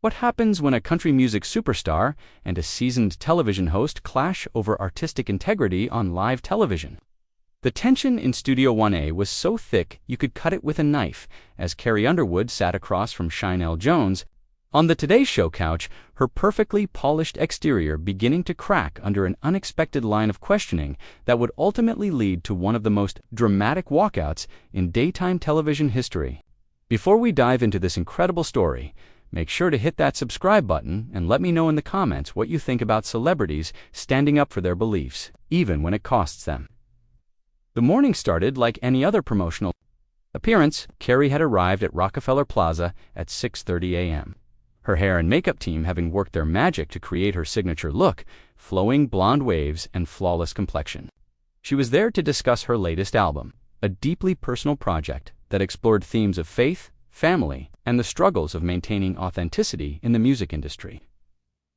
What happens when a country music superstar and a seasoned television host clash over artistic integrity on live television? The tension in Studio 1A was so thick you could cut it with a knife, as Carrie Underwood sat across from Sheinelle Jones on the Today Show couch, her perfectly polished exterior beginning to crack under an unexpected line of questioning that would ultimately lead to one of the most dramatic walkouts in daytime television history. Before we dive into this incredible story, make sure to hit that subscribe button and let me know in the comments what you think about celebrities standing up for their beliefs, even when it costs them. The morning started like any other promotional appearance. Carrie had arrived at Rockefeller Plaza at 6:30 a.m. Her hair and makeup team having worked their magic to create her signature look, flowing blonde waves and flawless complexion. She was there to discuss her latest album, a deeply personal project that explored themes of faith, family, and the struggles of maintaining authenticity in the music industry.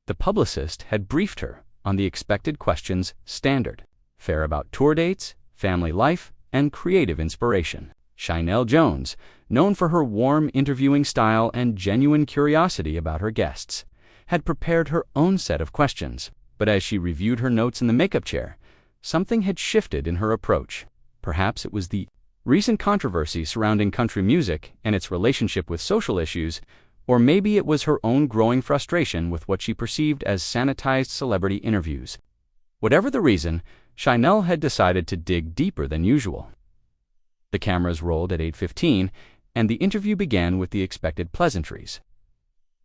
The publicist had briefed her on the expected questions standard: fair about tour dates, family life, and creative inspiration. Sheinelle Jones, known for her warm interviewing style and genuine curiosity about her guests, had prepared her own set of questions, but as she reviewed her notes in the makeup chair, something had shifted in her approach. Perhaps it was the recent controversy surrounding country music and its relationship with social issues, or maybe it was her own growing frustration with what she perceived as sanitized celebrity interviews. Whatever the reason, Sheinelle had decided to dig deeper than usual. The cameras rolled at 8:15, and the interview began with the expected pleasantries.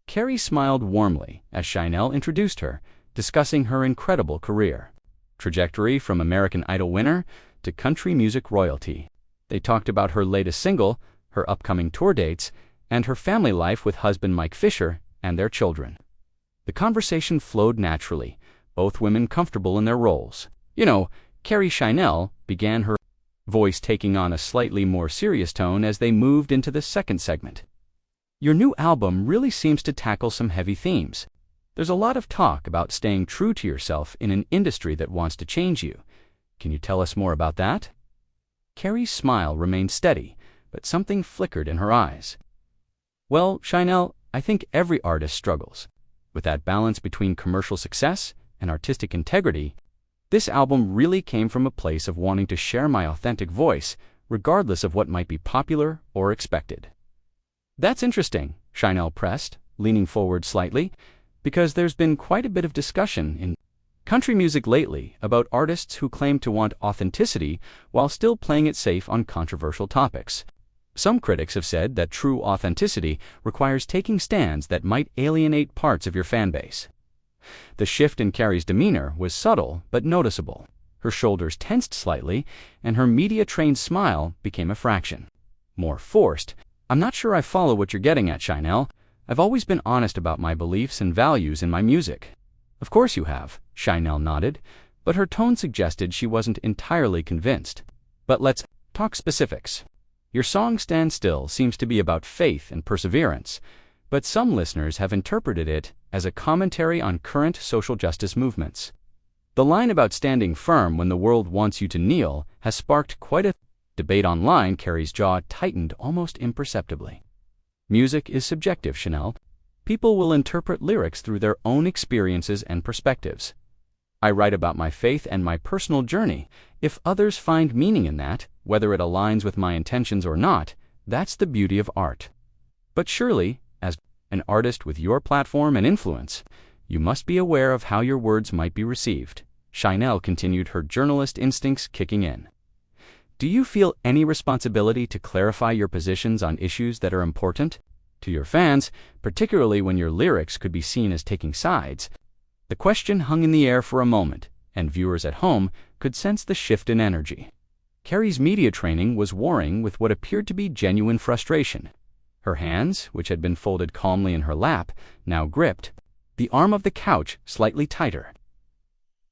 Carrie smiled warmly as Sheinelle introduced her, discussing her incredible career trajectory from American Idol winner to country music royalty. They talked about her latest single, her upcoming tour dates, and her family life with husband Mike Fisher and their children. The conversation flowed naturally, both women comfortable in their roles. Carrie Sheinelle began, her voice taking on a slightly more serious tone as they moved into the second segment. Your new album really seems to tackle some heavy themes. There's a lot of talk about staying true to yourself in an industry that wants to change you. Can you tell us more about that? Carrie's smile remained steady, but something flickered in her eyes. Well, Sheinelle, I think every artist struggles with that balance between commercial success and artistic integrity. This album really came from a place of wanting to share my authentic voice, regardless of what might be popular or expected. That's interesting, Sheinelle pressed, leaning forward slightly, because there's been quite a bit of discussion in country music lately about artists who claim to want authenticity while still playing it safe on controversial topics. Some critics have said that true authenticity requires taking stands that might alienate parts of your fan base. The shift in Carrie's demeanor was subtle but noticeable. Her shoulders tensed slightly, and her media-trained smile became a fraction more forced. I'm not sure I follow what you're getting at, Sheinelle. I've always been honest about my beliefs and values in my music. Of course you have, Sheinelle nodded, but her tone suggested she wasn't entirely convinced. But let's talk specifics. Your song Stand Still seems to be about faith and perseverance, but some listeners have interpreted it as a commentary on current social justice movements. The line about standing firm when the world wants you to kneel has sparked quite a debate online. Carrie's jaw tightened almost imperceptibly. Music is subjective, Sheinelle. People will interpret lyrics through their own experiences and perspectives. I write about my faith and my personal journey. If others find meaning in that, whether it aligns with my intentions or not, that's the beauty of art. But surely, as an artist with your platform and influence, you must be aware of how your words might be received. Sheinelle continued, her journalist instincts kicking in. Do you feel any responsibility to clarify your positions on issues that are important to your fans, particularly when your lyrics could be seen as taking sides? The question hung in the air for a moment, and viewers at home could sense the shift in energy. Carrie's media training was warring with what appeared to be genuine frustration. Her hands, which had been folded calmly in her lap, now gripped the arm of the couch slightly tighter.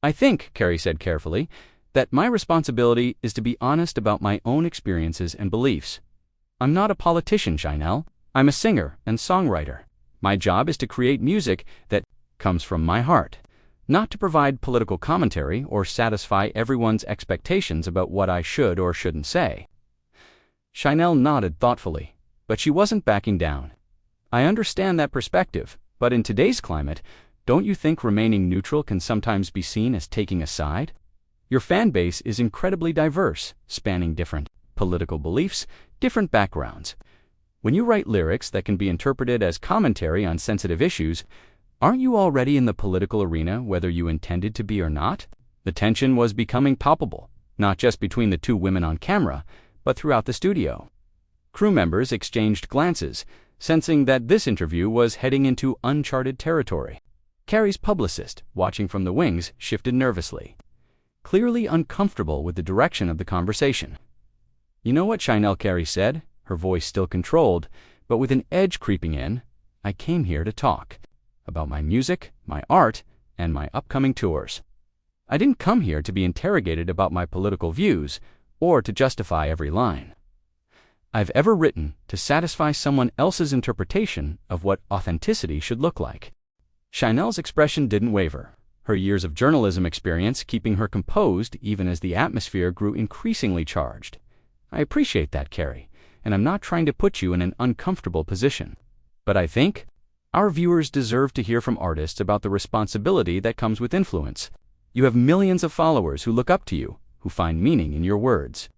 I think, Carrie said carefully, that my responsibility is to be honest about my own experiences and beliefs. I'm not a politician, Sheinelle. I'm a singer and songwriter. My job is to create music that comes from my heart, not to provide political commentary or satisfy everyone's expectations about what I should or shouldn't say. Sheinelle nodded thoughtfully, but she wasn't backing down. I understand that perspective, But in today's climate, don't you think remaining neutral can sometimes be seen as taking a side? Your fan base is incredibly diverse, spanning different political beliefs, different backgrounds. When you write lyrics that can be interpreted as commentary on sensitive issues, aren't you already in the political arena whether you intended to be or not? The tension was becoming palpable, not just between the two women on camera, but throughout the studio. Crew members exchanged glances, sensing that this interview was heading into uncharted territory. Carrie's publicist, watching from the wings, shifted nervously, clearly uncomfortable with the direction of the conversation. "You know what, Sheinelle," Carrie said, her voice still controlled, but with an edge creeping in. "I came here to talk about my music, my art, and my upcoming tours. I didn't come here to be interrogated about my political views or to justify every line I've ever written to satisfy someone else's interpretation of what authenticity should look like." Sheinelle's expression didn't waver, her years of journalism experience keeping her composed even as the atmosphere grew increasingly charged. "I appreciate that, Carrie, and I'm not trying to put you in an uncomfortable position. But I think our viewers deserve to hear from artists about the responsibility that comes with influence. You have millions of followers who look up to you, who find meaning in your words.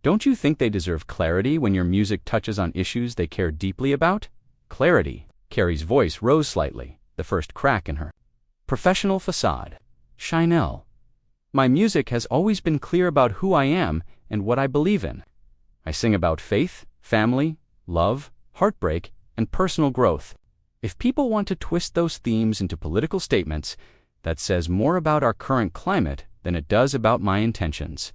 Don't you think they deserve clarity when your music touches on issues they care deeply about?" Clarity. Carrie's voice rose slightly, the first crack in her professional facade. "Sheinelle, my music has always been clear about who I am and what I believe in. I sing about faith, family, love, heartbreak, and personal growth. If people want to twist those themes into political statements, that says more about our current climate than it does about my intentions."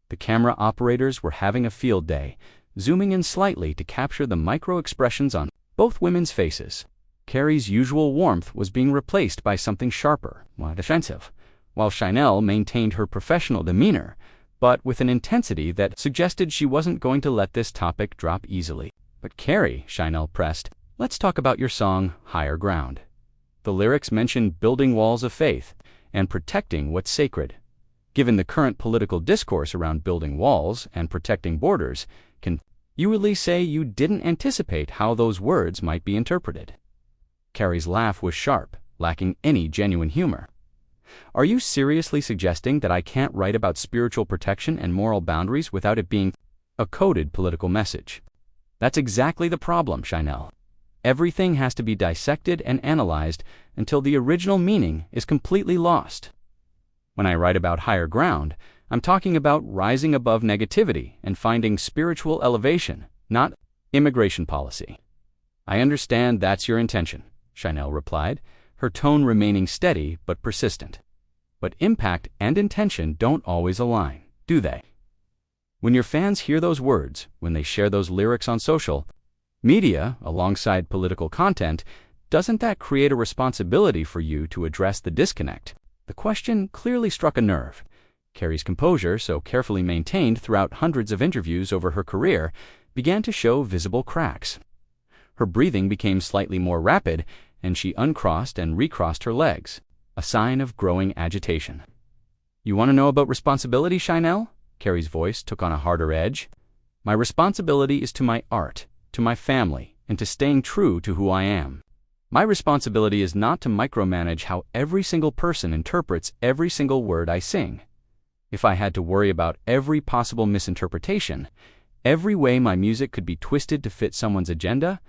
The camera operators were having a field day, zooming in slightly to capture the micro-expressions on both women's faces. Carrie's usual warmth was being replaced by something sharper, more defensive, while Sheinelle maintained her professional demeanor, but with an intensity that suggested she wasn't going to let this topic drop easily. "But Carrie," Sheinelle pressed, "let's talk about your song, Higher Ground. The lyrics mention building walls of faith and protecting what's sacred. Given the current political discourse around building walls and protecting borders, can you really say you didn't anticipate how those words might be interpreted?" Carrie's laugh was sharp, lacking any genuine humor. "Are you seriously suggesting that I can't write about spiritual protection and moral boundaries without it being a coded political message? That's exactly the problem, Sheinelle. Everything has to be dissected and analyzed until the original meaning is completely lost. When I write about higher ground, I'm talking about rising above negativity and finding spiritual elevation, not immigration policy." "I understand that's your intention," Sheinelle replied, her tone remaining steady but persistent. "But impact and intention don't always align, do they? When your fans hear those words, when they share those lyrics on social media alongside political content, doesn't that create a responsibility for you to address the disconnect?" The question clearly struck a nerve. Carrie's composure, so carefully maintained throughout hundreds of interviews over her career, began to show visible cracks. Her breathing became slightly more rapid, and she uncrossed and recrossed her legs, a sign of growing agitation. "You want to know about responsibility, Sheinelle?" Carrie's voice took on a harder edge. "My responsibility is to my art, to my family, and to staying true to who I am. My responsibility is not to micromanage how every single person interprets every single word I sing. If I had to worry about every possible misinterpretation, every way my music could be twisted to fit someone's agenda,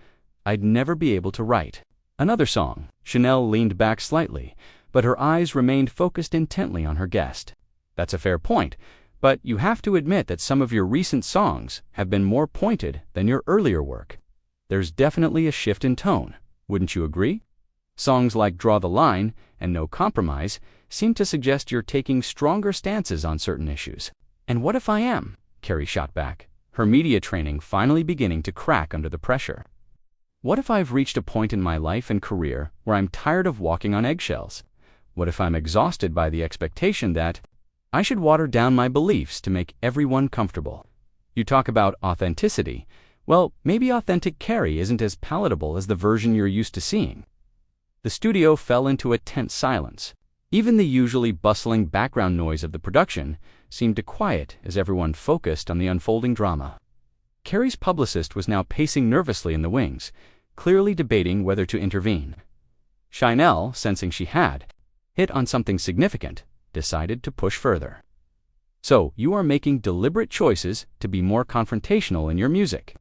I'd never be able to write another song." Sheinelle leaned back slightly, but her eyes remained focused intently on her guest. "That's a fair point, but you have to admit that some of your recent songs have been more pointed than your earlier work. There's definitely a shift in tone. Wouldn't you agree? Songs like Draw the Line and No Compromise seem to suggest you're taking stronger stances on certain issues." "And what if I am?" Carrie shot back, her media training finally beginning to crack under the pressure. "What if I've reached a point in my life and career where I'm tired of walking on eggshells? What if I'm exhausted by the expectation that I should water down my beliefs to make everyone comfortable? You talk about authenticity. Well, maybe authentic Carrie isn't as palatable as the version you're used to seeing." The studio fell into a tense silence. Even the usually bustling background noise of the production seemed to quiet as everyone focused on the unfolding drama. Carrie's publicist was now pacing nervously in the wings, clearly debating whether to intervene. Sheinelle, sensing she had hit on something significant, decided to push further. So, you are making deliberate choices to be more confrontational in your music.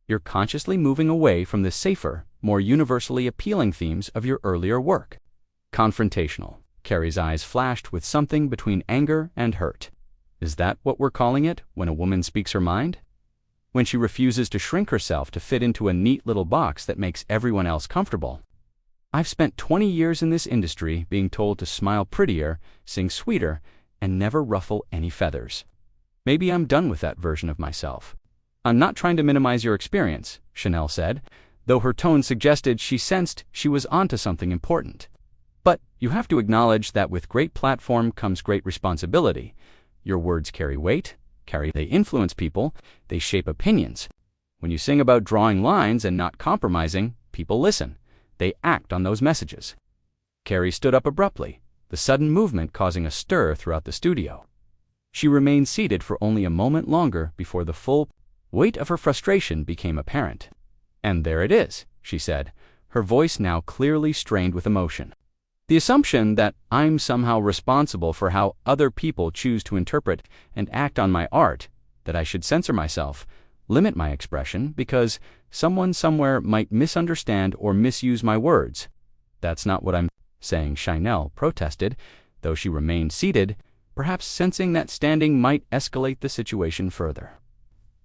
You're consciously moving away from the safer, more universally appealing themes of your earlier work. Confrontational. Carrie's eyes flashed with something between anger and hurt. Is that what we're calling it when a woman speaks her mind? When she refuses to shrink herself to fit into a neat little box that makes everyone else comfortable? I've spent 20 years in this industry being told to smile prettier, sing sweeter, and never ruffle any feathers. Maybe I'm done with that version of myself. I'm not trying to minimize your experience, Sheinelle said, though her tone suggested she sensed she was onto something important. But you have to acknowledge that with great platform comes great responsibility. Your words carry weight, they influence people, they shape opinions. When you sing about drawing lines and not compromising, people listen. They act on those messages. Carrie stood up abruptly, the sudden movement causing a stir throughout the studio. She remained seated for only a moment longer before the full weight of her frustration became apparent. And there it is, she said, her voice now clearly strained with emotion. The assumption that I'm somehow responsible for how other people choose to interpret and act on my art, that I should censor myself, limit my expression because someone somewhere might misunderstand or misuse my words. That's not what I'm saying, Sheinelle protested, though she remained seated, perhaps sensing that standing might escalate the situation further.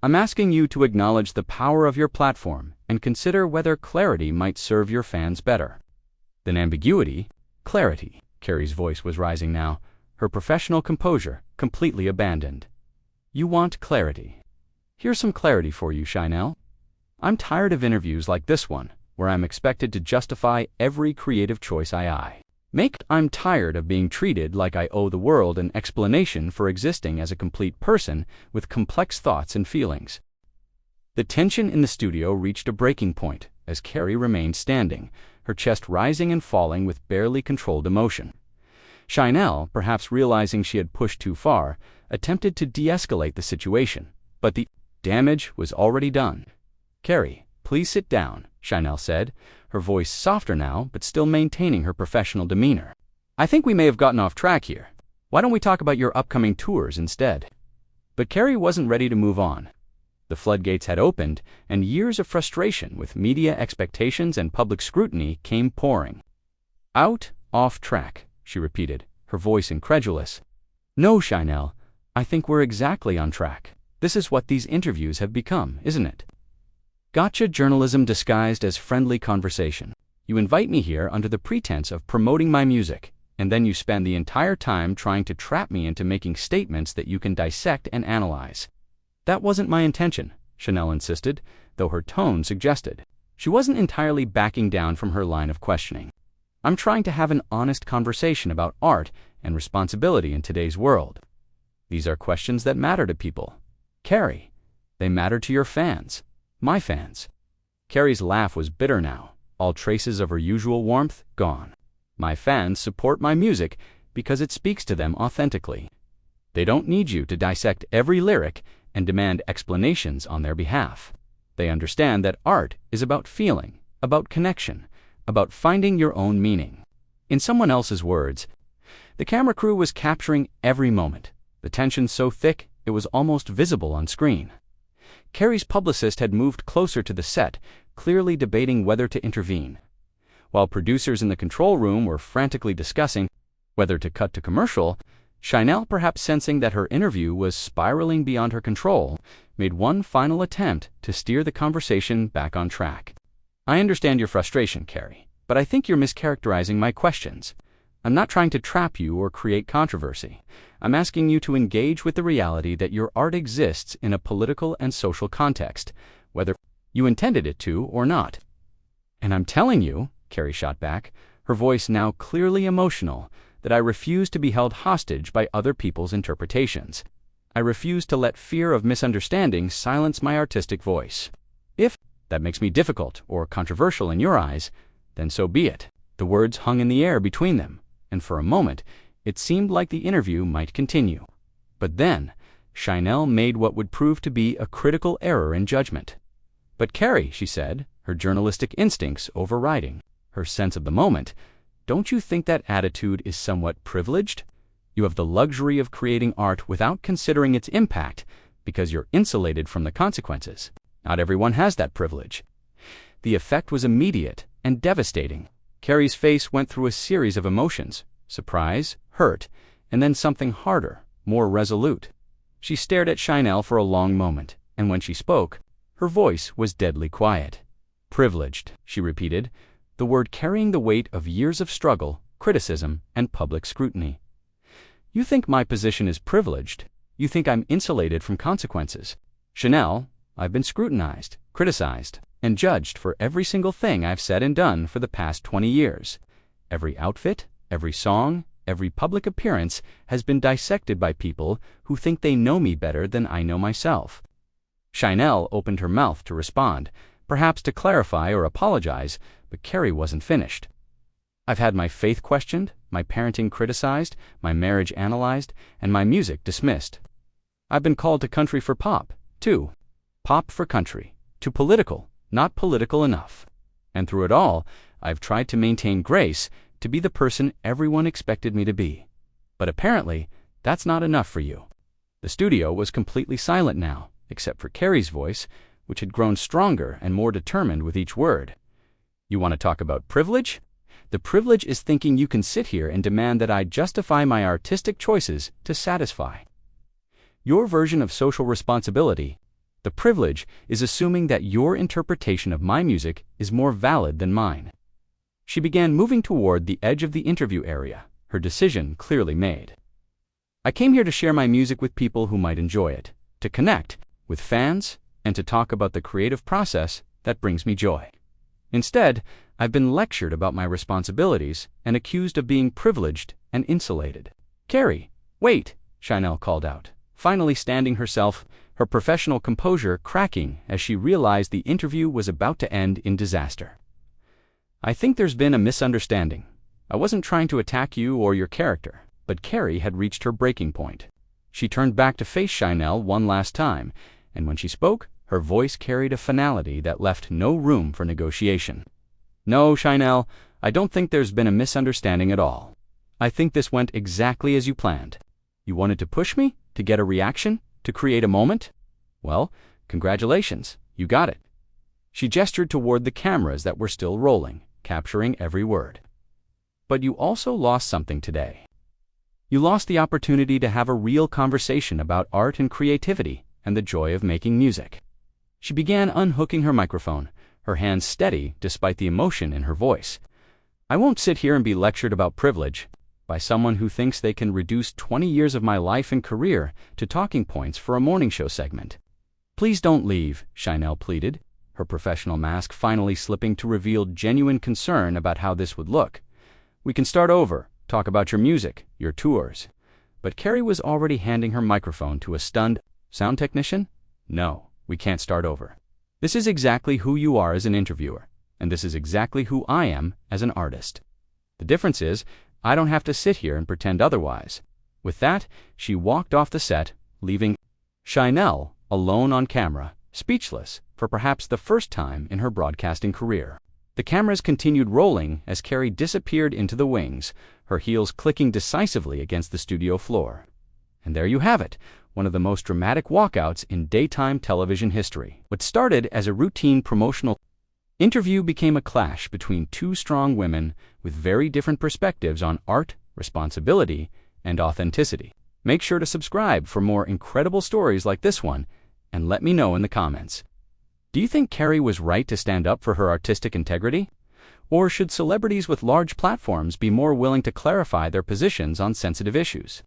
I'm asking you to acknowledge the power of your platform and consider whether clarity might serve your fans better than ambiguity. Clarity. Carrie's voice was rising now, her professional composure completely abandoned. You want clarity. Here's some clarity for you, Sheinelle. I'm tired of interviews like this one, where I'm expected to justify every creative choice I make. I'm tired of being treated like I owe the world an explanation for existing as a complete person with complex thoughts and feelings. The tension in the studio reached a breaking point as Carrie remained standing, her chest rising and falling with barely controlled emotion. Sheinelle, perhaps realizing she had pushed too far, attempted to de-escalate the situation, but the damage was already done. Carrie, please sit down, Sheinelle said, her voice softer now but still maintaining her professional demeanor. I think we may have gotten off track here. Why don't we talk about your upcoming tours instead? But Carrie wasn't ready to move on. The floodgates had opened, and years of frustration with media expectations and public scrutiny came pouring. Off track, she repeated, her voice incredulous. No, Sheinelle, I think we're exactly on track. This is what these interviews have become, isn't it? Gotcha journalism disguised as friendly conversation. You invite me here under the pretense of promoting my music, and then you spend the entire time trying to trap me into making statements that you can dissect and analyze. That wasn't my intention, Sheinelle insisted, though her tone suggested she wasn't entirely backing down from her line of questioning. I'm trying to have an honest conversation about art and responsibility in today's world. These are questions that matter to people. Carrie, they matter to your fans, my fans. Carrie's laugh was bitter now, all traces of her usual warmth gone. My fans support my music because it speaks to them authentically. They don't need you to dissect every lyric and demand explanations on their behalf. They understand that art is about feeling, about connection, about finding your own meaning. In someone else's words, the camera crew was capturing every moment, the tension so thick it was almost visible on screen. Carrie's publicist had moved closer to the set, clearly debating whether to intervene, while producers in the control room were frantically discussing whether to cut to commercial. Sheinelle, perhaps sensing that her interview was spiraling beyond her control, made one final attempt to steer the conversation back on track. I understand your frustration, Carrie, but I think you're mischaracterizing my questions. I'm not trying to trap you or create controversy. I'm asking you to engage with the reality that your art exists in a political and social context, whether you intended it to or not. And I'm telling you, Carrie shot back, her voice now clearly emotional, that I refuse to be held hostage by other people's interpretations. I refuse to let fear of misunderstanding silence my artistic voice. If that makes me difficult or controversial in your eyes, then so be it. The words hung in the air between them, and for a moment, it seemed like the interview might continue. But then, Sheinelle made what would prove to be a critical error in judgment. But Carrie, she said, her journalistic instincts overriding. her sense of the moment, don't you think that attitude is somewhat privileged? You have the luxury of creating art without considering its impact because you're insulated from the consequences. Not everyone has that privilege. The effect was immediate and devastating. Carrie's face went through a series of emotions: surprise, hurt, and then something harder, more resolute. She stared at Sheinelle for a long moment, and when she spoke, her voice was deadly quiet. Privileged, she repeated, the word carrying the weight of years of struggle, criticism, and public scrutiny. You think my position is privileged. You think I'm insulated from consequences. Sheinelle, I've been scrutinized, criticized, and judged for every single thing I've said and done for the past 20 years. Every outfit, every song, every public appearance has been dissected by people who think they know me better than I know myself. Sheinelle opened her mouth to respond, perhaps to clarify or apologize, but Carrie wasn't finished. I've had my faith questioned, my parenting criticized, my marriage analyzed, and my music dismissed. I've been called to country for pop, too. Pop for country. To political, not political enough. And through it all, I've tried to maintain grace, to be the person everyone expected me to be. But apparently, that's not enough for you. The studio was completely silent now, except for Carrie's voice, which had grown stronger and more determined with each word. You want to talk about privilege? The privilege is thinking you can sit here and demand that I justify my artistic choices to satisfy your version of social responsibility. The privilege is assuming that your interpretation of my music is more valid than mine. She began moving toward the edge of the interview area, her decision clearly made. I came here to share my music with people who might enjoy it, to connect with fans, and to talk about the creative process that brings me joy. Instead, I've been lectured about my responsibilities and accused of being privileged and insulated. Carrie, wait, Sheinelle called out, finally standing herself, her professional composure cracking as she realized the interview was about to end in disaster. I think there's been a misunderstanding. I wasn't trying to attack you or your character, but Carrie had reached her breaking point. She turned back to face Sheinelle one last time, and when she spoke, her voice carried a finality that left no room for negotiation. No, Sheinelle, I don't think there's been a misunderstanding at all. I think this went exactly as you planned. You wanted to push me, to get a reaction, to create a moment? Well, congratulations, you got it. She gestured toward the cameras that were still rolling, capturing every word. But you also lost something today. You lost the opportunity to have a real conversation about art and creativity and the joy of making music. She began unhooking her microphone, her hands steady despite the emotion in her voice. I won't sit here and be lectured about privilege by someone who thinks they can reduce 20 years of my life and career to talking points for a morning show segment. Please don't leave, Sheinelle pleaded, her professional mask finally slipping to reveal genuine concern about how this would look. We can start over, talk about your music, your tours. But Carrie was already handing her microphone to a stunned sound technician. No, we can't start over. This is exactly who you are as an interviewer, and this is exactly who I am as an artist. The difference is, I don't have to sit here and pretend otherwise. With that, she walked off the set, leaving Sheinelle alone on camera, speechless for perhaps the first time in her broadcasting career. The cameras continued rolling as Carrie disappeared into the wings, her heels clicking decisively against the studio floor. And there you have it, one of the most dramatic walkouts in daytime television history. What started as a routine promotional interview became a clash between two strong women with very different perspectives on art, responsibility, and authenticity. Make sure to subscribe for more incredible stories like this one, and let me know in the comments. Do you think Carrie was right to stand up for her artistic integrity? Or should celebrities with large platforms be more willing to clarify their positions on sensitive issues?